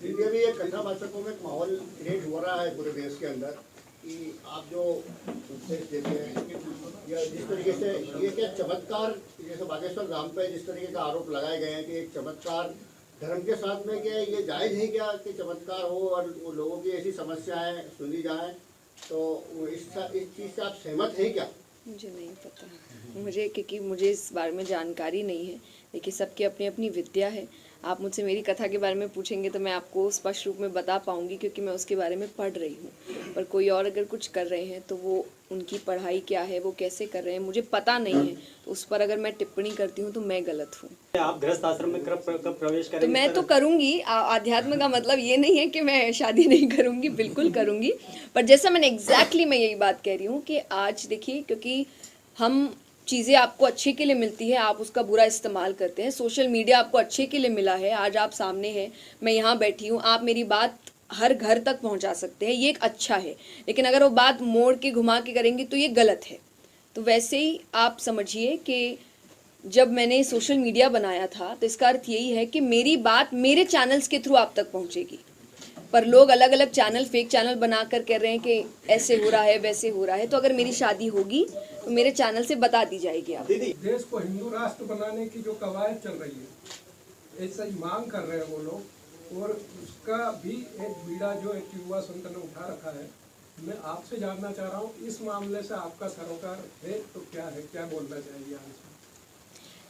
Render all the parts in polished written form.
दीदी अभी ये कन्या वाचकों में एक माहौल क्रिएट हो रहा है पूरे देश के अंदर कि आप जो उपदेश देते हैं या जिस तरीके से ये क्या चमत्कार, जैसे बागेश्वर धाम पे जिस तरीके का आरोप लगाए गए हैं कि एक चमत्कार धर्म के साथ में क्या ये जायज़ है क्या कि चमत्कार हो और वो लोगों की ऐसी समस्याएं सुनी जाएं, तो इस चीज़ से आप सहमत हैं क्या? मुझे नहीं पता, मुझे क्योंकि मुझे इस बारे में जानकारी नहीं है। देखिए, सबकी अपनी अपनी विद्या है। आप मुझसे मेरी कथा के बारे में पूछेंगे तो मैं आपको स्पष्ट रूप में बता पाऊंगी, क्योंकि मैं उसके बारे में पढ़ रही हूँ। पर कोई और अगर कुछ कर रहे हैं तो वो उनकी पढ़ाई क्या है, वो कैसे कर रहे हैं, मुझे पता नहीं है। तो उस पर अगर मैं टिप्पणी करती हूँ तो मैं गलत हूँ। आप गृहस्थ आश्रम में कब प्रवेश करेंगे? तो मैं तो करूंगी। आध्यात्म का मतलब ये नहीं है कि मैं शादी नहीं करूंगी, बिल्कुल करूंगी। पर जैसा मैंने एग्जैक्टली मैं यही बात कह रही हूँ कि आज देखिए, क्योंकि हम चीज़ें आपको अच्छे के लिए मिलती है, आप उसका बुरा इस्तेमाल करते हैं। सोशल मीडिया आपको अच्छे के लिए मिला है, आज आप सामने हैं, मैं यहाँ बैठी हूँ, आप मेरी बात हर घर तक पहुँचा सकते हैं, ये एक अच्छा है। लेकिन अगर वो बात मोड़ के घुमा के करेंगे तो ये गलत है। तो वैसे ही आप समझिए कि जब मैंने सोशल मीडिया बनाया था तो इसका अर्थ यही है कि मेरी बात मेरे चैनल्स के थ्रू आप तक पहुँचेगी। पर लोग अलग अलग चैनल, फेक चैनल बनाकर कह रहे हैं कि ऐसे हो रहा है, वैसे हो रहा है। तो अगर मेरी शादी होगी तो मेरे चैनल से बता दी जाएगी आप। देश को हिंदू राष्ट्र बनाने की जो कवायद चल रही है, ऐसा ही मांग कर रहे हैं वो लोग, और उसका भी एक बीड़ा जो एक युवा संत ने उठा रखा है। मैं आपसे जानना चाह रहा हूँ, इस मामले से आपका सरोकार है तो क्या है, क्या बोलना चाहिए आप इसमें?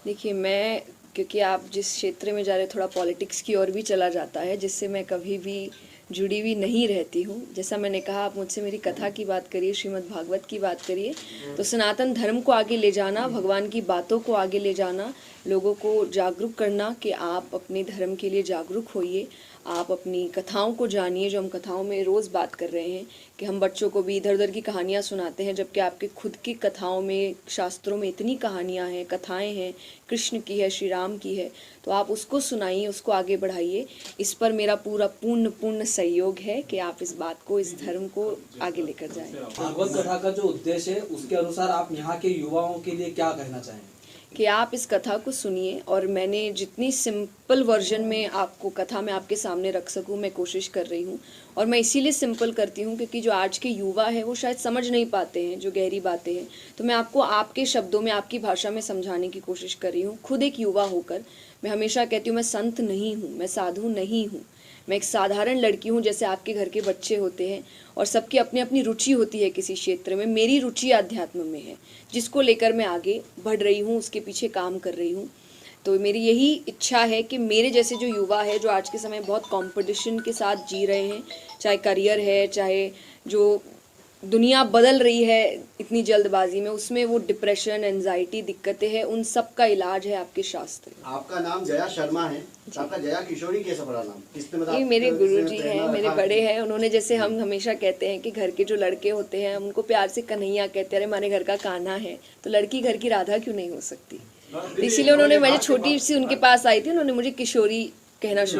देखिए, मैं क्योंकि आप जिस क्षेत्र में जा रहे, थोड़ा पॉलिटिक्स की ओर भी चला जाता है, जिससे मैं कभी भी जुड़ी हुई नहीं रहती हूँ। जैसा मैंने कहा, आप मुझसे मेरी कथा की बात करिए, श्रीमद् भागवत की बात करिए, तो सनातन धर्म को आगे ले जाना, भगवान की बातों को आगे ले जाना, लोगों को जागरूक करना कि आप अपने धर्म के लिए जागरूक होइए, आप अपनी कथाओं को जानिए। जो हम कथाओं में रोज़ बात कर रहे हैं कि हम बच्चों को भी इधर उधर की कहानियाँ सुनाते हैं, जबकि आपके खुद की कथाओं में, शास्त्रों में इतनी कहानियाँ हैं, कथाएं हैं, कृष्ण की है, श्री राम की है, तो आप उसको सुनाइए, उसको आगे बढ़ाइए। इस पर मेरा पूर्ण सहयोग है कि आप इस बात को, इस धर्म को आगे लेकर जाएं। भागवत कथा का जो उद्देश्य है, उसके अनुसार आप यहाँ के युवाओं के लिए क्या कहना चाहेंगे? कि आप इस कथा को सुनिए, और मैंने जितनी सिंपल वर्जन में आपको कथा में आपके सामने रख सकूं, मैं कोशिश कर रही हूं। और मैं इसीलिए सिंपल करती हूं क्योंकि जो आज के युवा है वो शायद समझ नहीं पाते हैं जो गहरी बातें हैं। तो मैं आपको आपके शब्दों में, आपकी भाषा में समझाने की कोशिश कर रही हूँ। खुद एक युवा होकर मैं हमेशा कहती हूँ, मैं संत नहीं हूँ, मैं साधु नहीं हूँ, मैं एक साधारण लड़की हूँ, जैसे आपके घर के बच्चे होते हैं। और सबकी अपनी अपनी रुचि होती है किसी क्षेत्र में। मेरी रुचि आध्यात्म में है, जिसको लेकर मैं आगे बढ़ रही हूँ, उसके पीछे काम कर रही हूँ। तो मेरी यही इच्छा है कि मेरे जैसे जो युवा है, जो आज के समय बहुत कंपटीशन के साथ जी रहे हैं, चाहे करियर है, चाहे जो दुनिया बदल रही है इतनी जल्दबाजी में, उसमें वो डिप्रेशन, एंजाइटी, दिक्कतें हैं, उन सब का इलाज है आपके शास्त्र। आपका नाम जया शर्मा है, आपका जया किशोरी कैसे पड़ा नाम? किसने बताया? ये मेरे गुरुजी हैं, मेरे बड़े हैं। उन्होंने, जैसे हम हमेशा कहते हैं कि घर के जो लड़के होते हैं, हम उनको प्यार से कन्हैया कहते हैं, अरे हमारे घर का कान्हा है, तो लड़की घर की राधा क्यों नहीं हो सकती? इसीलिए उन्होंने, मैं छोटी सी उनके पास आई थी, उन्होंने मुझे किशोरी कहना शुरू